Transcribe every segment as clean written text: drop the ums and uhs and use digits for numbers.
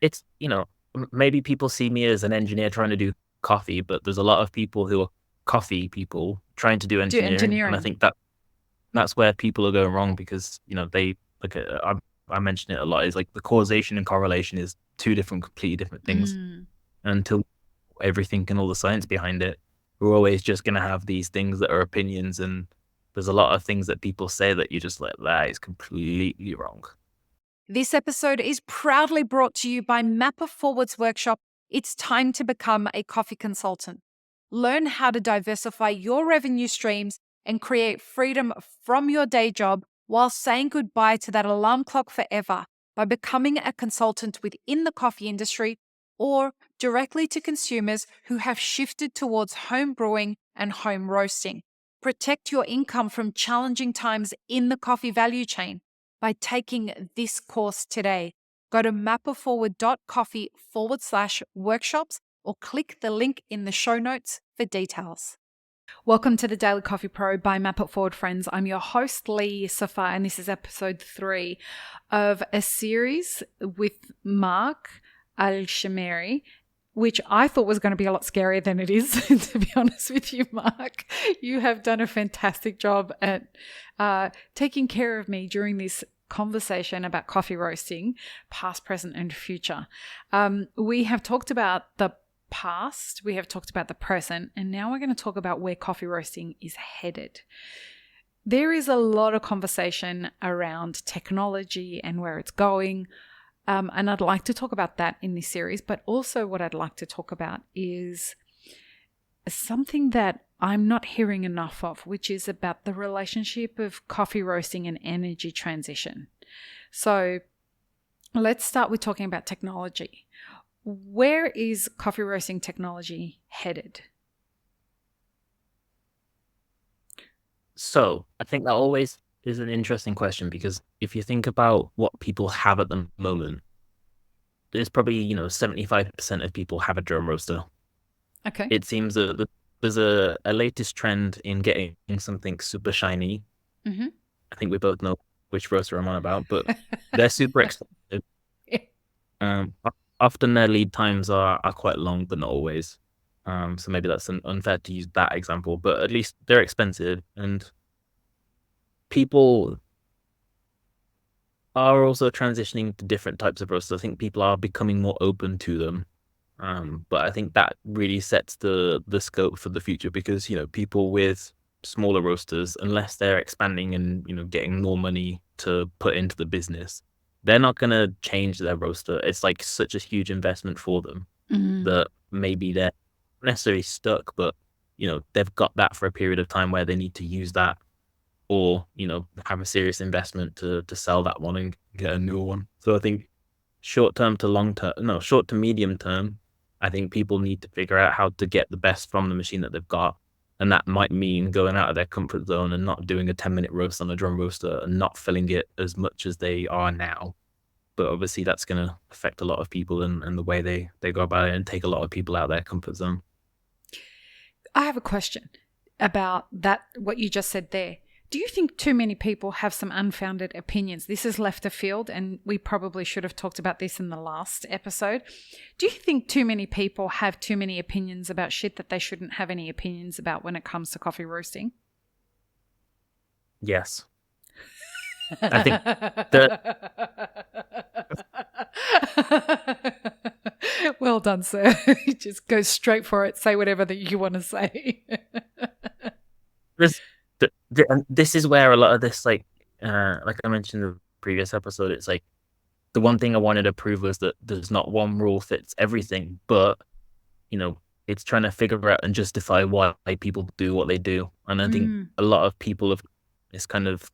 it's, maybe people see me as an engineer trying to do coffee, but there's a lot of people who are coffee people trying to do Do engineering. And I engineering. think that's where people are going wrong because, they like, I mention it a lot, is like the causation and correlation is two different, completely different things. Mm. And until everything and all the science behind it, we're always just going to have these things that are opinions. And there's a lot of things that people say that you just like, that is completely wrong. This episode is proudly brought to you by Mapper Forward's workshop. It's time to become a coffee consultant. Learn how to diversify your revenue streams and create freedom from your day job while saying goodbye to that alarm clock forever by becoming a consultant within the coffee industry or directly to consumers who have shifted towards home brewing and home roasting. Protect your income from challenging times in the coffee value chain by taking this course today. Go to mapperforward.coffee/workshops or click the link in the show notes for details. Welcome to the Daily Coffee Pro by Map It Forward, friends. I'm your host, Lee Safar, and this is episode 3 of a series with Mark Al-Shemmeri, which I thought was going to be a lot scarier than it is, to be honest with you, Mark. You have done a fantastic job at taking care of me during this conversation about coffee roasting, past, present, and future. We have talked about the past, we have talked about the present, and now we're going to talk about where coffee roasting is headed. There is a lot of conversation around technology and where it's going. And I'd like to talk about that in this series, but also what I'd like to talk about is something that I'm not hearing enough of, which is about the relationship of coffee roasting and energy transition. So let's start with talking about technology. Where is coffee roasting technology headed? So I think that always is an interesting question because if you think about what people have at the moment, there's probably, 75% of people have a drum roaster. Okay. It seems that there's a latest trend in getting something super shiny. Mm-hmm. I think we both know which roaster I'm on about, but they're super expensive. Often their lead times are quite long, but not always. So maybe that's unfair to use that example, but at least they're expensive and people are also transitioning to different types of roasters. I think people are becoming more open to them. But I think that really sets the scope for the future because, people with smaller roasters, unless they're expanding and, getting more money to put into the business, they're not going to change their roaster. It's like such a huge investment for them Mm. that maybe they're not necessarily stuck, but, they've got that for a period of time where they need to use that or, have a serious investment to sell that one and get a new one. So I think short term to long term, no, short to medium term, I think people need to figure out how to get the best from the machine that they've got. And that might mean going out of their comfort zone and not doing a 10-minute roast on a drum roaster and not filling it as much as they are now. But obviously that's going to affect a lot of people and the way they go about it and take a lot of people out of their comfort zone. I have a question about that, what you just said there. Do you think too many people have some unfounded opinions? This is left of field, and we probably should have talked about this in the last episode. Do you think too many people have too many opinions about shit that they shouldn't have any opinions about when it comes to coffee roasting? Yes. I think that Well done, sir. Just go straight for it. Say whatever that you want to say. this, and this is where a lot of this, like I mentioned in the previous episode, it's like, the one thing I wanted to prove was that there's not one rule fits everything, but it's trying to figure out and justify why people do what they do. And I think Mm, a lot of people have this kind of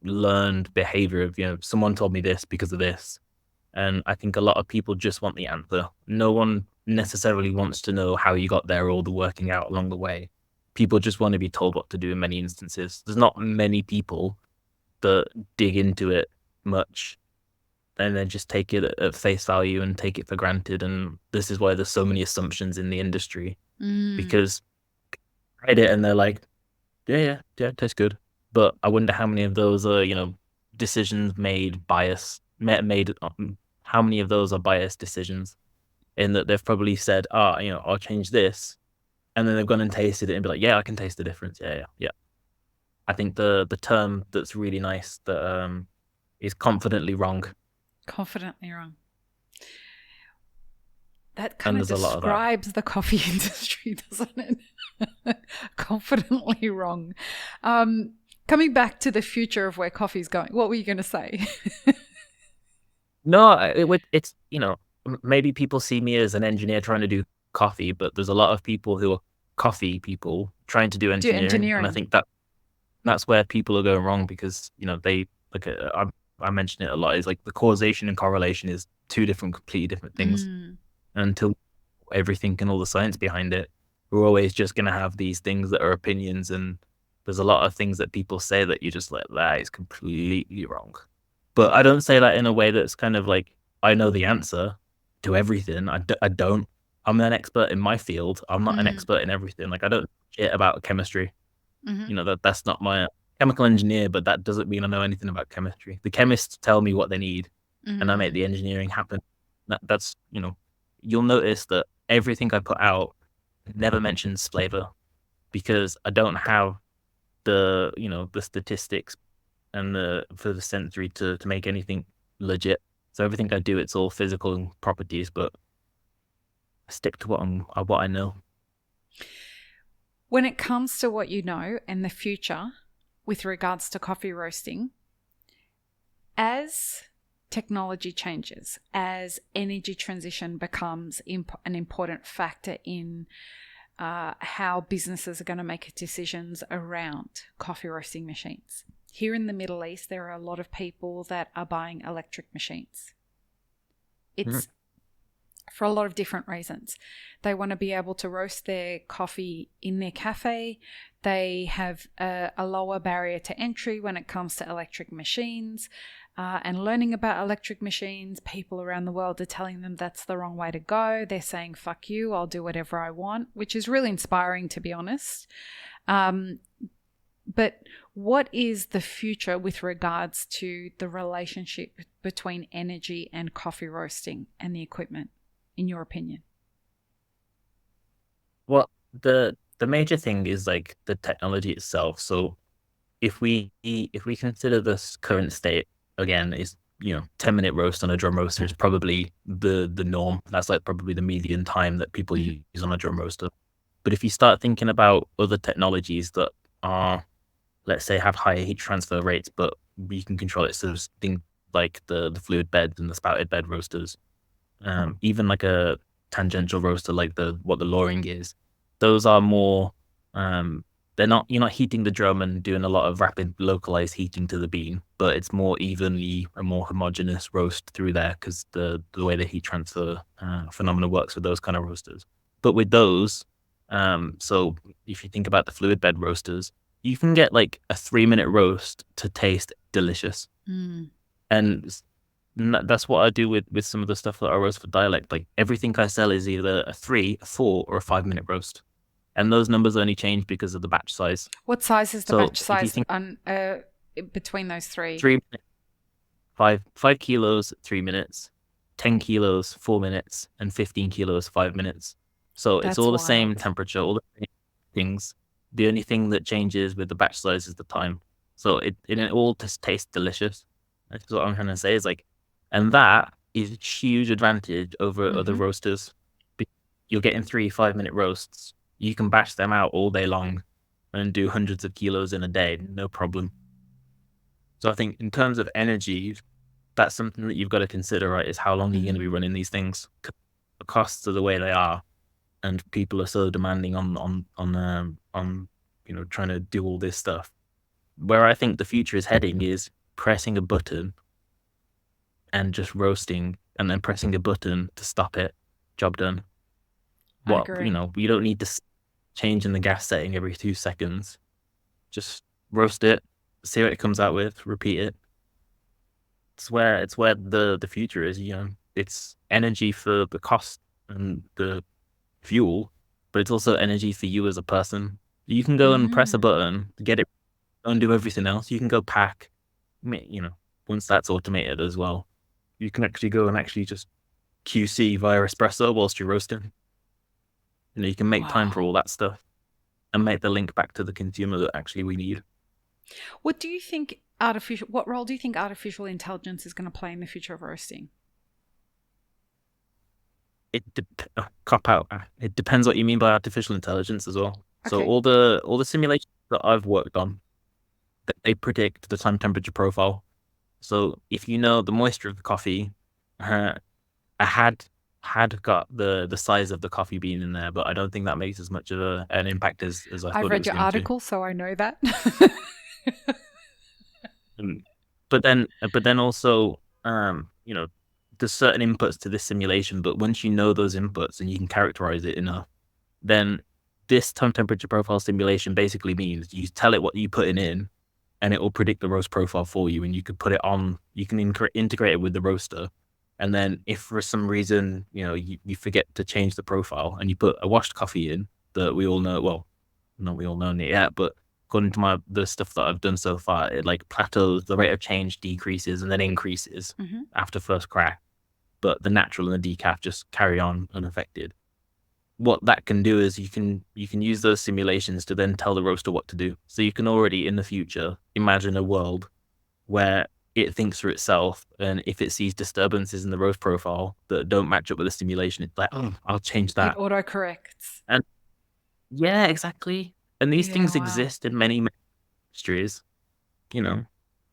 learned behavior of, someone told me this because of this. And I think a lot of people just want the answer. No one necessarily wants to know how you got there or the working out along the way. People just want to be told what to do in many instances. There's not many people that dig into it much and then just take it at face value and take it for granted. And this is why there's so many assumptions in the industry mm. because I read it and they're like, yeah, it tastes good. But I wonder how many of those are, decisions made bias, made how many of those are biased decisions in that they've probably said, "Ah, I'll change this," and then they've gone and tasted it and be like, "Yeah, I can taste the difference. Yeah, yeah, yeah." I think the term that's really nice that is confidently wrong, Confidently wrong. That kind and of there's a lot of that. describes the coffee industry, doesn't it? Confidently wrong. Coming back to the future of where coffee's going, what were you going to say? No, it's maybe people see me as an engineer trying to do coffee, but there's a lot of people who are coffee people trying to do Do engineering, and I engineering. think that's where people are going wrong because they like I mention it a lot is like the causation and correlation is two completely different things. Mm, Until everything and all the science behind it, we're always just going to have these things that are opinions. And there's a lot of things that people say that you're just like, that is completely wrong. But I don't say that in a way that's kind of like, I know the answer to everything. I don't. I'm an expert in my field. I'm not an mm, expert in everything. Like, I don't know shit about chemistry. hmm That's not my chemical engineer, but that doesn't mean I know anything about chemistry. The chemists tell me what they need, and I make mm, the engineering happen. That's you'll notice that everything I put out never mentions flavor because I don't have the statistics and the for the sensory to make anything legit. So everything I do, it's all physical properties, but I stick to what I know. When it comes to what you know and the future with regards to coffee roasting, as technology changes, as energy transition becomes an important factor in how businesses are going to make decisions around coffee roasting machines. Here in the Middle East, there are a lot of people that are buying electric machines. Mhm. It's for a lot of different reasons. They want to be able to roast their coffee in their cafe. They have a lower barrier to entry when it comes to electric machines. And learning about electric machines, people around the world are telling them that's the wrong way to go. They're saying, fuck you, I'll do whatever I want, which is really inspiring, to be honest. But what is the future with regards to the relationship between energy and coffee roasting and the equipment, in your opinion? Well, the major thing is like the technology itself. So if we consider this current state again is 10-minute roast on a drum roaster is probably the norm. That's like probably the median time that people Mm-hmm. use on a drum roaster. But if you start thinking about other technologies that are, let's say, have higher heat transfer rates, but you can control it, so there's things like the fluid beds and the spouted bed roasters, even like a tangential roaster like the what the Loring is, those are more um they're not you're not heating the drum and doing a lot of rapid localized heating to the bean, but it's more evenly a more homogeneous roast through there because the way the heat transfer phenomena works with those kind of roasters. But with those, so if you think about the fluid bed roasters, you can get like a 3-minute roast to taste delicious. Mm. And that's what I do with some of the stuff that I roast for dialect. Like everything I sell is either a 3, a 4, or a 5-minute roast, and those numbers only change because of the batch size. What size is the So batch if you size think between those three? 3 minutes, 5 kilos, 3 minutes, 10 kilos, 4 minutes, and 15 kilos, 5 minutes. So it's That's all the same wild. temperature, all the same things. The only thing that changes with the batch size is the time. So it all just tastes delicious. That's what I'm trying to say is like, and that is a huge advantage over other Mm-hmm. roasters. You're getting 3 5-minute roasts. You can batch them out all day long and do hundreds of kilos in a day, no problem. So I think in terms of energy, that's something that you've got to consider, right? Is how long are you going to be Mm. running these things? The costs are the way they are, and people are so demanding on trying to do all this stuff. Where I think the future is heading is pressing a button and just roasting, and then pressing a button to stop it. Job done. I What agree. you don't need to change in the gas setting every 2 seconds. Just roast it, see what it comes out with, repeat it. It's where the future is. It's energy for the cost and the fuel, but it's also energy for you as a person. You can go and press a Mm. button to get it and do everything else. You can go pack, once that's automated as well. you can actually go and actually just QC via espresso whilst you're roasting. You can make time for Wow. all that stuff and make the link back to the consumer that actually we need. What do you think what role do you think artificial intelligence is going to play in the future of roasting? Cop out. It depends what you mean by artificial intelligence as well. So Okay. all the simulations that I've worked on, they predict the time temperature profile. So if you know the moisture of the coffee, uh, I had got the size of the coffee bean in there, but I don't think that makes as much of an impact as I I've thought it read was your going to. article, so I know that. Um, but then also, there's certain inputs to this simulation, but once you know those inputs and you can characterize it enough, then this time temperature profile simulation basically means you tell it what you put in, and it will predict the roast profile for you, and you could put it on, you can integrate it with the roaster. And then if for some reason, you forget to change the profile and you put a washed coffee in that we all know, well, not we all know it yet, but according to the stuff that I've done so far, it like plateaus, the rate of change decreases and then increases Hmm. after first crack. But the natural and the decaf just carry on unaffected. What that can do is you can use those simulations to then tell the roaster what to do. So you can already in the future imagine a world where it thinks for itself, and if it sees disturbances in the roast profile that don't match up with the simulation, it's like, oh, I'll change It that. autocorrects. And yeah, exactly. And these Yeah, things wow. exist in many industries. You know,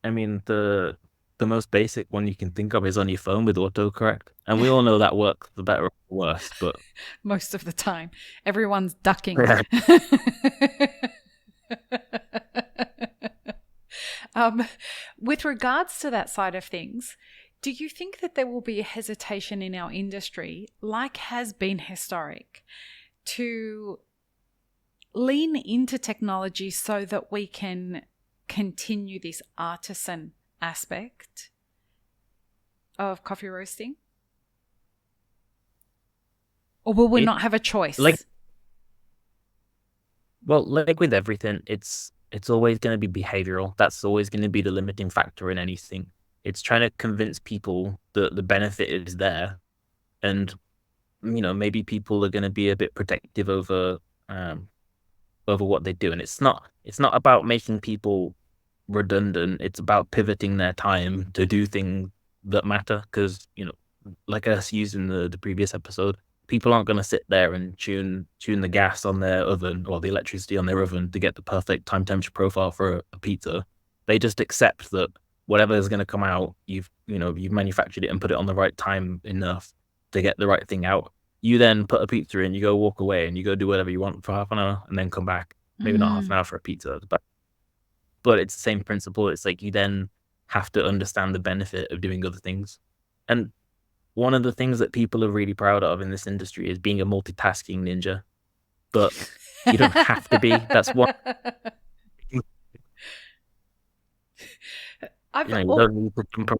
I mean, the most basic one you can think of is on your phone with autocorrect, and we all know that works for better or worse. But Most of the time, everyone's ducking. yeah, um, with regards to that side of things, do you think that there will be a hesitation in our industry, like has been historic, to lean into technology so that we can continue this artisan aspect of coffee roasting? Or will we it not have a like choice? well, like with everything, it's always going to be behavioral. That's always going to be the limiting factor in anything. It's trying to convince people that the benefit is there, and maybe people are going to be a bit protective um over what they do. And it's not about making people redundant. It's about pivoting their time to do things that matter. Because like us using the previous episode, people aren't going to sit there and tune the gas on their oven or the electricity on their oven to get the perfect time temperature profile for a pizza. They just accept that whatever is going to come out, you've manufactured it and put it on the right time enough to get the right thing out. You then put a pizza in, you go walk away, and you go do whatever you want for half an hour, and then come back. Maybe not half Mm, an hour for a pizza, but it's the same principle. It's like you then have to understand the benefit of doing other things. And one of the things that people are really proud of in this industry is being a multitasking ninja, but you don't have to be. That's one. I've You oh, don't need to jump.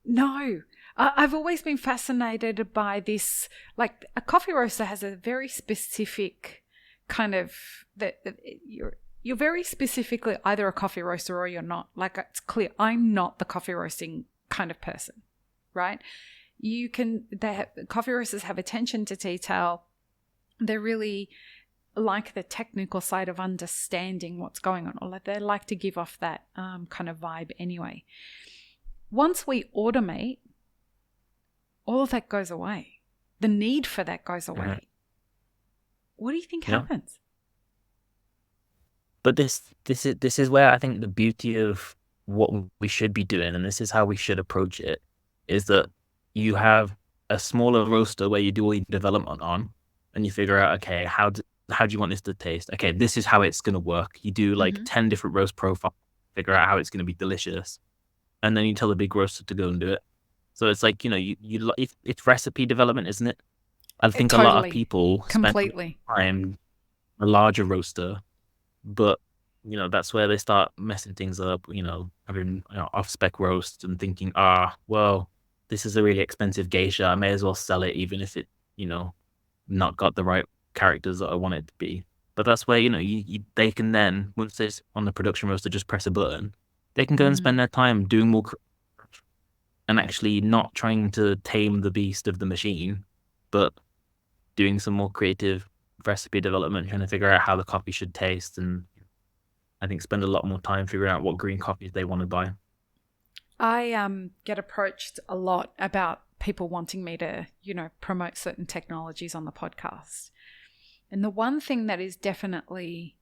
no. I've always been fascinated by this. Like a coffee roaster has a very specific kind of that you're very specifically either a coffee roaster or you're not. Like it's clear I'm not the coffee roasting kind of person, right? Coffee roasters have attention to detail. They're really like the technical side of understanding what's going on, or like they like to give off that kind of vibe anyway. Once we automate, all of that goes away. The need for that goes Mhm. away. What do you think Yeah. happens? But this is where I think the beauty of what we should be doing, and this is how we should approach it, is that you have a smaller roaster where you do all your development on, and you figure out, okay, how do you want this to taste? Okay, this is how it's gonna work. You do like Mm-hmm. 10 different roast profiles, figure out how it's gonna be delicious, and then you tell the big roaster to go and do it. So it's like, it's recipe development, isn't it? I think a lot of Totally, people spend completely. time a larger roaster, but that's where they start messing things up, having off spec roasts and thinking, well, this is a really expensive geisha. I may as well sell it even if it, you know, not got the right characters that I want it to be. But that's where, they can then, once it's on the production roaster, just press a button. They can go and Mm. spend their time doing more, and actually not trying to tame the beast of the machine, but doing some more creative recipe development, trying to figure out how the coffee should taste, and I think spend a lot more time figuring out what green coffees they want to buy. I get approached a lot about people wanting me to, promote certain technologies on the podcast. And the one thing that is definitely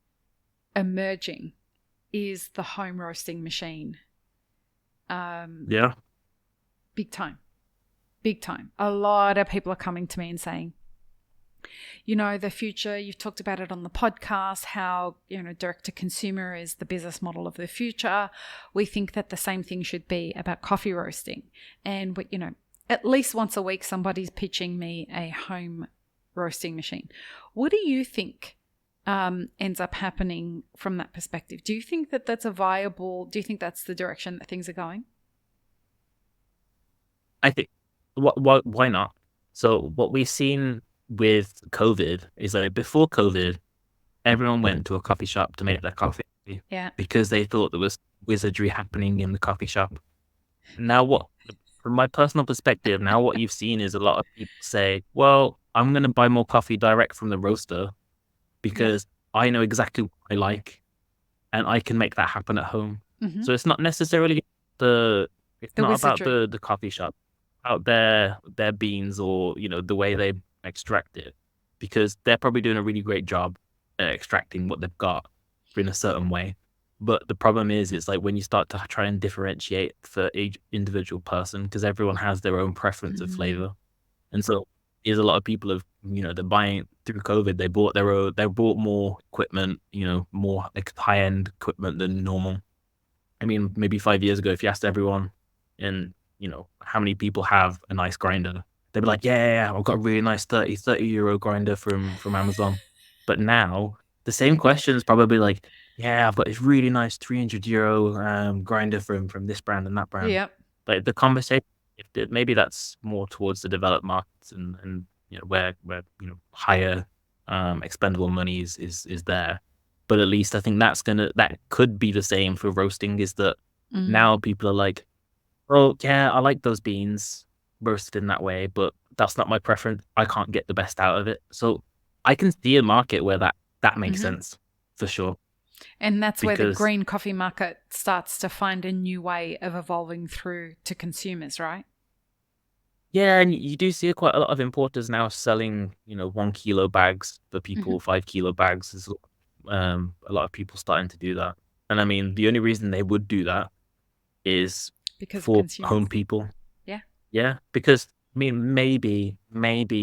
emerging is the home roasting machine. Yeah. Big time. Big time. A lot of people are coming to me and saying, the future, you've talked about it on the podcast, how, direct to consumer is the business model of the future. We think that the same thing should be about coffee roasting. And, at least once a week, somebody's pitching me a home roasting machine. What do you think ends up happening from that perspective? Do you think that that's do you think that's the direction that things are going? I think, why not? So what we've seen with COVID is like before COVID, everyone went to a coffee shop to make their coffee Yeah. because they thought there was wizardry happening in the coffee shop. Now, from my personal perspective, now what you've seen is a lot of people say, well, I'm going to buy more coffee direct from the roaster because I know exactly what I like and I can make that happen at home. Mm-hmm. So it's not necessarily it's The not about wizardry. the coffee shop, out their beans or, the way they extract it, because they're probably doing a really great job at extracting what they've got in a certain way. But the problem is, it's like when you start to try and differentiate for each individual person, because everyone has their own preference of flavor. And so there's a lot of people have, they're buying through COVID, they bought more equipment, more like high end equipment than normal. I mean, maybe 5 years ago, if you asked everyone and, how many people have a nice grinder, they'd be like, yeah, I've got a really nice 30 euro grinder from Amazon. But now the same question is probably like, yeah, I've got this really nice 300 euro grinder from this brand and that brand. Yep. Like the conversation, maybe that's more towards the developed markets and where higher expendable money is there. But at least I think that could be the same for roasting, is that now people are like, well, yeah, I like those beans roasted in that way, but that's not my preference. I can't get the best out of it. So I can see a market where that makes sense for sure. And that's where the Because green coffee market starts to find a new way of evolving through to consumers, right? yeah, and you do see quite a lot of importers now selling, 1 kilo bags for people, 5 kilo bags. There's a lot of people starting to do that. And I mean, the only reason they would do that is Because of for consumers. home people. Yeah. Yeah, because I mean, maybe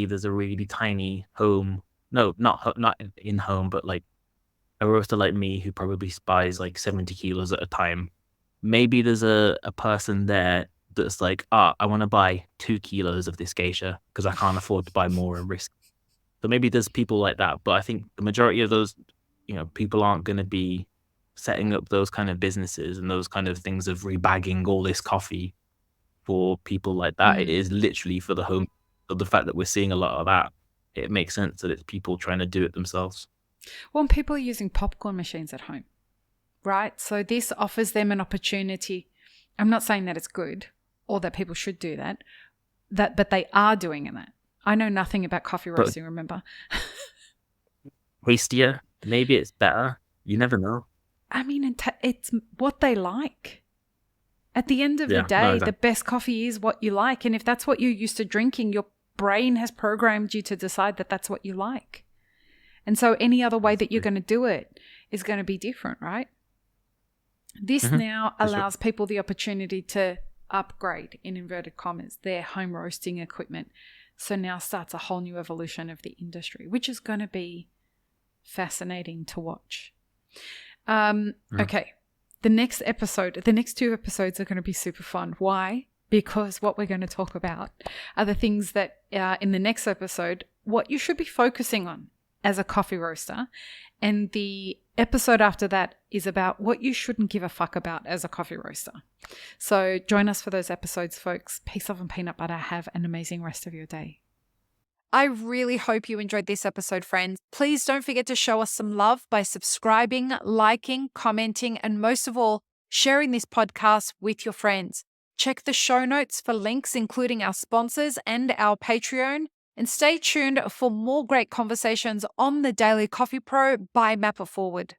there's a really tiny home. No, not in home, but like a roaster like me who probably buys like 70 kilos at a time. Maybe there's a person there that's like, I want to buy 2 kilos of this geisha because I can't afford to buy more and risk. So maybe there's people like that, but I think the majority of those, people aren't going to be setting up those kind of businesses and those kind of things of rebagging all this coffee for people like that. It is literally for the home. So the fact that we're seeing a lot of that, it makes sense that it's people trying to do it themselves. Well, and people are using popcorn machines at home, right? So this offers them an opportunity. I'm not saying that it's good or that people should do that, but they are doing that. I know nothing about coffee roasting, remember? Tastier, maybe it's better. You never know. I mean, it's what they like. At the end of the Yeah, no, day, exactly. the best coffee is what you like. And if that's what you're used to drinking, your brain has programmed you to decide that that's what you like. And so any other way that you're going to do it is going to be different, right? This now allows people the opportunity to upgrade, in inverted commas, their home roasting equipment. So now starts a whole new evolution of the industry, which is going to be fascinating to watch. Okay. The next two episodes are going to be super fun. Why? Because what we're going to talk about are the things that in the next episode, what you should be focusing on as a coffee roaster. And the episode after that is about what you shouldn't give a fuck about as a coffee roaster. So join us for those episodes, folks. Peace, love, and peanut butter. Have an amazing rest of your day. I really hope you enjoyed this episode, friends. Please don't forget to show us some love by subscribing, liking, commenting, and most of all, sharing this podcast with your friends. Check the show notes for links, including our sponsors and our Patreon. And stay tuned for more great conversations on the Daily Coffee Pro by Map It Forward.